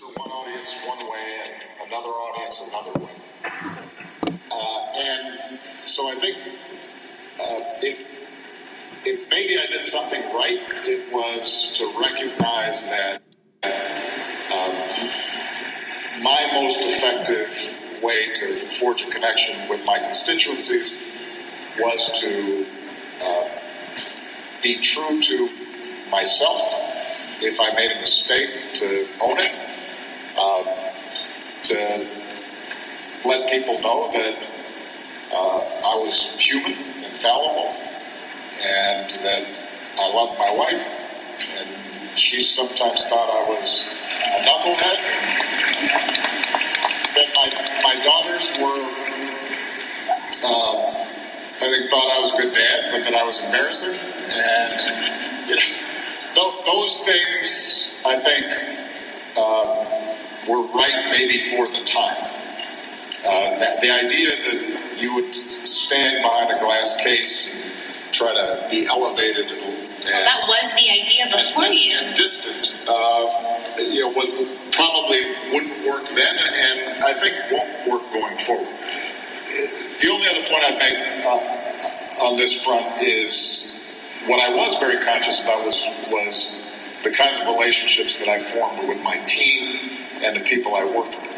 one audience one way and another audience another way. And so I think if maybe I did something right, it was to recognize that my most effective way to forge a connection with my constituencies was to be true to myself. If I made a mistake, to own it, to let people know that I was human and fallible, and that I loved my wife, and she sometimes thought I was a knucklehead, that my daughters were, I think, thought I was a good dad, but that I was embarrassing, and those things, I think, were right maybe for the time. The idea that you would stand behind a glass case and try to be elevated that was the idea before you. And distant, probably wouldn't work then, and I think won't work going forward. The only other point I'd make on this front is what I was very conscious about was the kinds of relationships that I formed with my team and the people I worked with.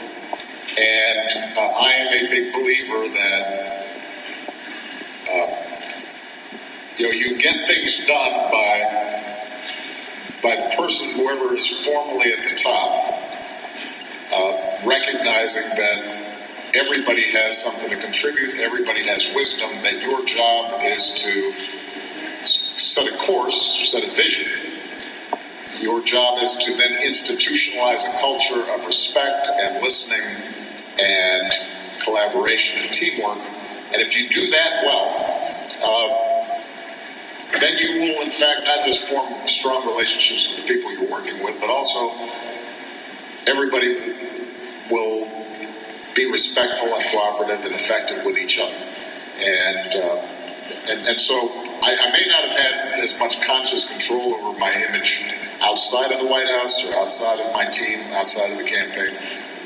And I am a big believer that you get things done by the person, whoever is formally at the top, recognizing that everybody has something to contribute, everybody has wisdom, that your job is to set a course, set a vision. Your job is to then institutionalize a culture of respect and listening and collaboration and teamwork. And if you do that well, then you will, in fact, not just form strong relationships with the people you're working with, but also everybody will be respectful and cooperative and effective with each other. And so I may not have had as much conscious control over my image outside of the White House or outside of my team, outside of the campaign.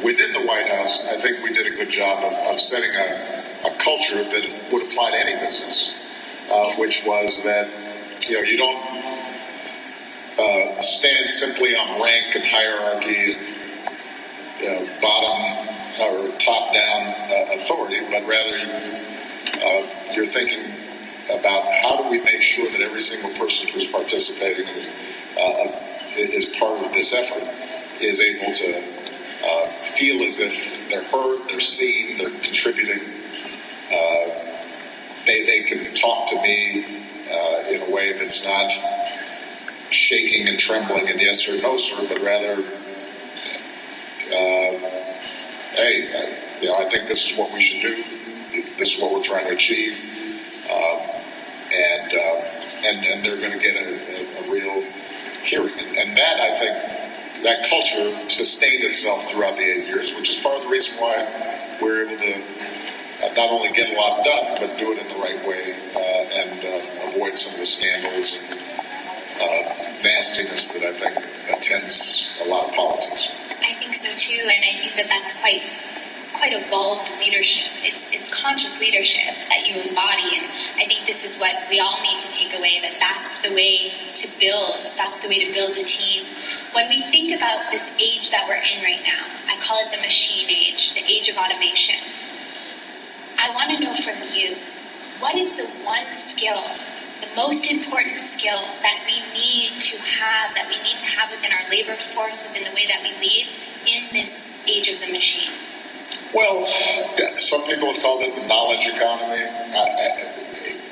Within the White House, I think we did a good job of setting a culture that would apply to any business, which was that you don't stand simply on rank and hierarchy, bottom or top-down authority, but rather you're thinking about how do we make sure that every single person who's participating is part of this effort is able to feel as if they're heard, they're seen, they're contributing. They can talk to me in a way that's not shaking and trembling and yes or no, sir, but rather, hey, I think this is what we should do. This is what we're trying to achieve. And they're going to get a real hearing. And that, I think, that culture sustained itself throughout the 8 years, which is part of the reason why we're able to not only get a lot done, but do it in the right way and avoid some of the scandals and nastiness that I think attends a lot of politics. I think so too, and I think that that's quite evolved leadership. It's conscious leadership that you embody, and I think this is what we all need to take away, that's the way to build. That's the way to build a team. When we think about this age that we're in right now, I call it the machine age, the age of automation. I want to know from you, what is the one skill, the most important skill that we need to have within our labor force, within the way that we lead in this age of the machine? Well, some people have called it the knowledge economy.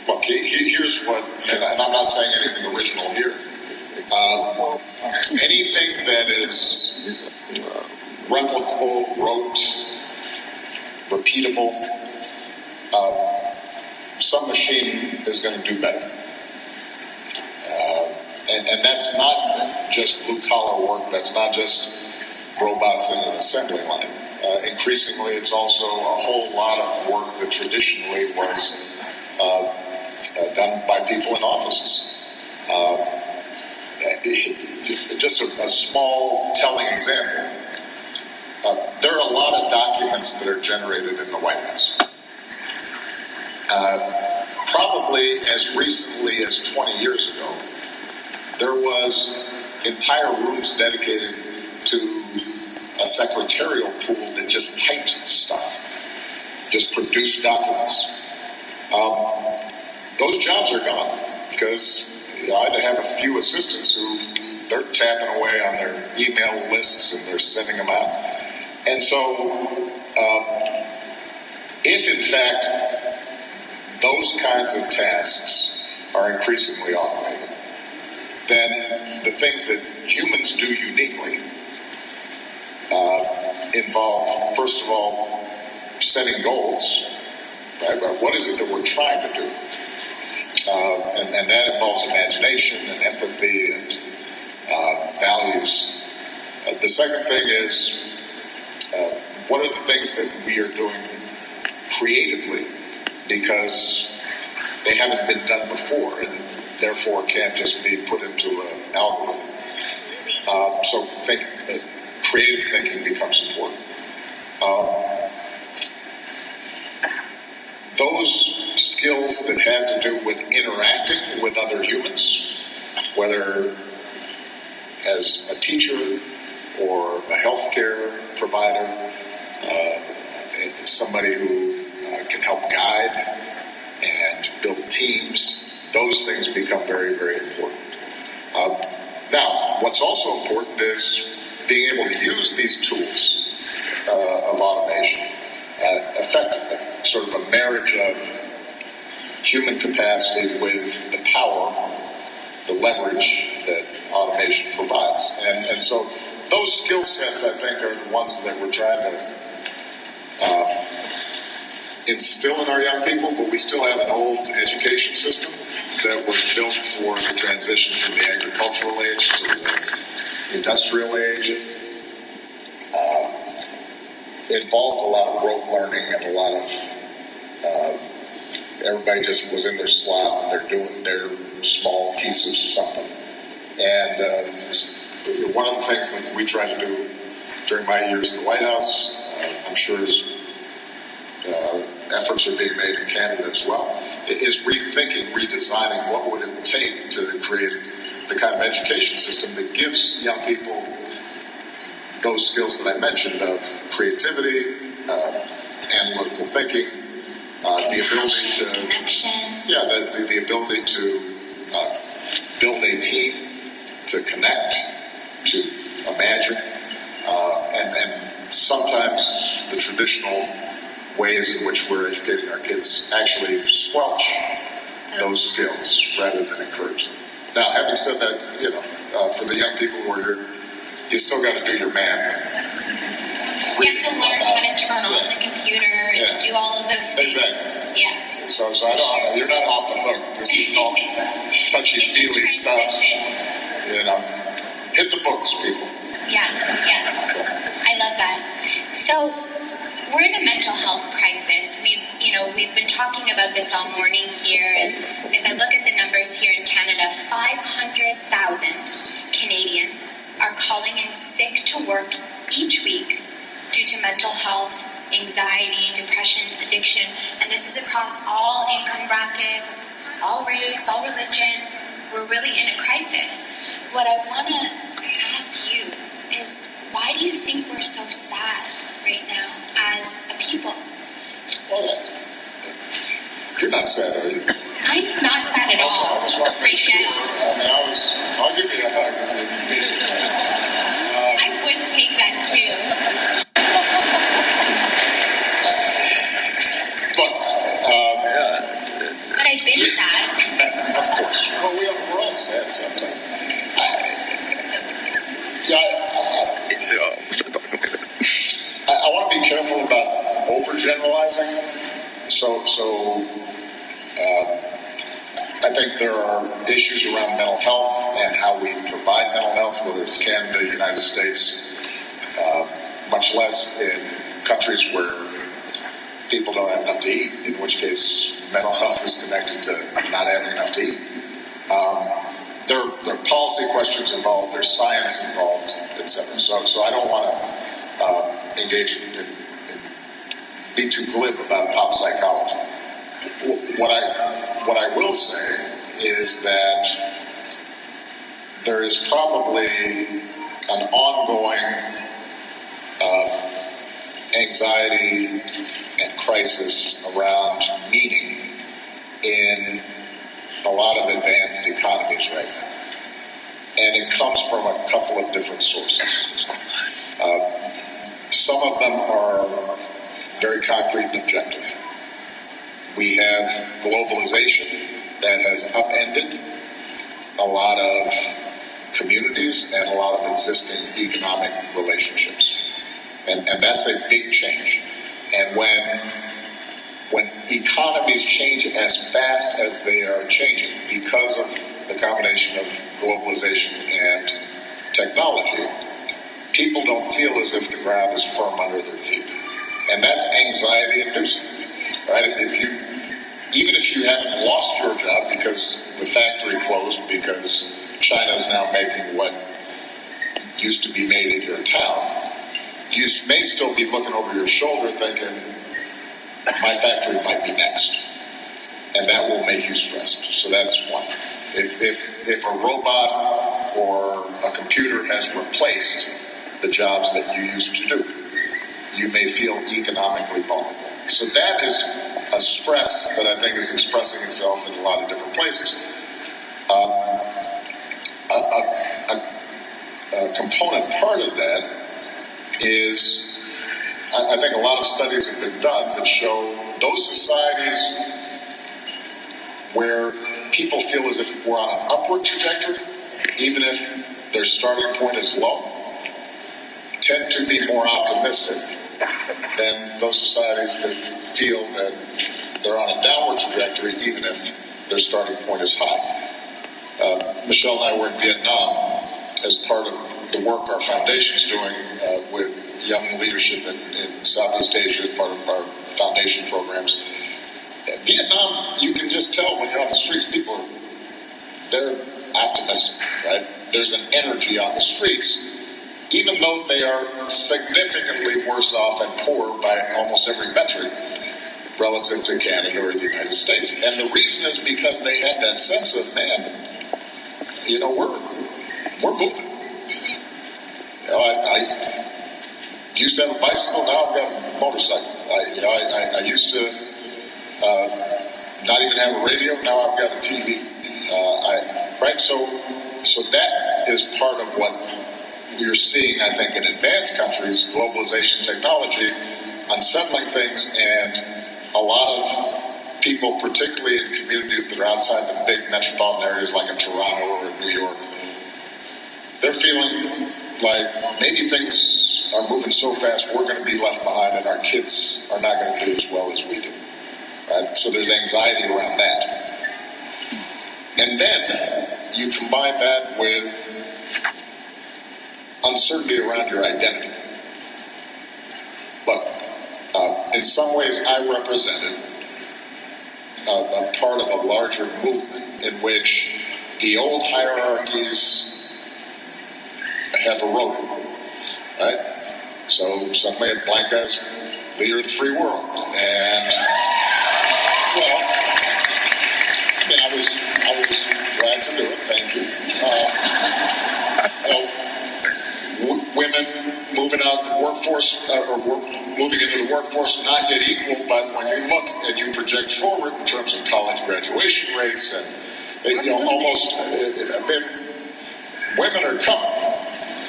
Look, here's what, and I'm not saying anything original here. Anything that is replicable, rote, repeatable, some machine is going to do better. And that's not just blue-collar work. That's not just robots in an assembly line. Increasingly, it's also a whole lot of work that traditionally was done by people in offices. Just a small telling example. there are a lot of documents that are generated in the White House. Probably as recently as 20 years ago, there was entire rooms dedicated to a secretarial pool that just typed stuff, just produced documents. Those jobs are gone because I have a few assistants who they're tapping away on their email lists and they're sending them out. And so, if in fact those kinds of tasks are increasingly automated, then the things that humans do uniquely involve, first of all, setting goals. Right? What is it that we're trying to do? And that involves imagination and empathy and values. The second thing is, what are the things that we are doing creatively because they haven't been done before and therefore can't just be put into an algorithm. So creative thinking becomes important. Those skills that have to do with interacting with other humans, whether as a teacher or a healthcare provider, somebody who can help guide and build teams, those things become very, very important. Now, what's also important is being able to use these tools of automation effectively, sort of a marriage of human capacity with the power, the leverage that automation provides. And so those skill sets, I think, are the ones that we're trying to instill in our young people, but we still have an old education system that was built for the transition from the agricultural age to the industrial age. It involved a lot of rote learning and a lot of everybody just was in their slot and they're doing their small piece of something. And one of the things that we try to do during my years in the White House, I'm sure efforts are being made in Canada as well, is rethinking, redesigning what would it take to create the kind of education system that gives young people those skills that I mentioned of creativity, analytical thinking, the ability to connection. The ability to build a team, to connect, to imagine, and sometimes the traditional ways in which we're educating our kids actually squelch those skills rather than encourage them. Now, having said that, for the young people who are here, you still got to do your math. You have to learn how to turn on the computer and do all of those things. Exactly. Yeah. So you're not off the hook. This isn't all touchy-feely stuff. Hit the books, people. Yeah. I love that. So we're in a mental health crisis. We've been talking about this all morning here, and if I look at the numbers here in Canada, 500,000 Canadians are calling in sick to work each week due to mental health, anxiety, depression, addiction, and this is across all income brackets, all race, all religion. We're really in a crisis. What I want to ask you is, why do you think we're so sad right now as a people? Well, you're not sad, are you? I'm not sad at all. I just want to make sure. I'll give you a hug if you need it. I would take that too. But I've been sad. Of course. Well, we're all sad sometimes. I want to be careful about overgeneralizing. So I think there are issues around mental health and how we provide mental health, whether it's Canada, United States, much less in countries where people don't have enough to eat, in which case mental health is connected to not having enough to eat. There are policy questions involved, there's science involved, etc. So I don't want to engage in be too glib about pop psychology. What I will say is that there is probably an ongoing anxiety and crisis around meaning in a lot of advanced economies right now. And it comes from a couple of different sources. Some of them are very concrete and objective. We have globalization that has upended a lot of communities and a lot of existing economic relationships. And that's a big change. And when economies change as fast as they are changing because of the combination of globalization and technology, people don't feel as if the ground is firm under their feet. And that's anxiety-inducing, right? Even if you haven't lost your job because the factory closed because China's now making what used to be made in your town, you may still be looking over your shoulder thinking, my factory might be next. And that will make you stressed. So that's one. If a robot or a computer has replaced the jobs that you used to do, you may feel economically vulnerable. So that is a stress that I think is expressing itself in a lot of different places. A component part of that is, I think a lot of studies have been done that show those societies where people feel as if we're on an upward trajectory, even if their starting point is low, tend to be more optimistic than those societies that feel that they're on a downward trajectory, even if their starting point is high. Michelle and I were in Vietnam as part of the work our foundation is doing with young leadership in Southeast Asia, part of our foundation programs. Vietnam, you can just tell when you're on the streets, people, they're optimistic, right? There's an energy on the streets, even though they are significantly worse off and poor by almost every metric relative to Canada or the United States. And the reason is because they had that sense of, man, we're moving. I used to have a bicycle, now I've got a motorcycle. I used to not even have a radio, now I've got a TV. Right? So that is part of what we're seeing, I think, in advanced countries, globalization, technology, unsettling things, and a lot of people, particularly in communities that are outside the big metropolitan areas like in Toronto or in New York, they're feeling like maybe things are moving so fast we're going to be left behind and our kids are not going to do as well as we do. Right? So there's anxiety around that. And then you combine that with uncertainty around your identity. Look, in some ways I represented a part of a larger movement in which the old hierarchies have eroded, right? So suddenly a black guy's leader of the free world. And, well, I mean, I was glad to do it, thank you. Women moving out the workforce, moving into the workforce, not yet equal, but when you look and you project forward in terms of college graduation rates and almost a bit, women are coming.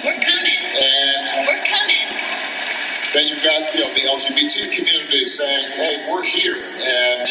We're coming. And we're coming. Then you've got the LGBT community saying, "Hey, we're here," and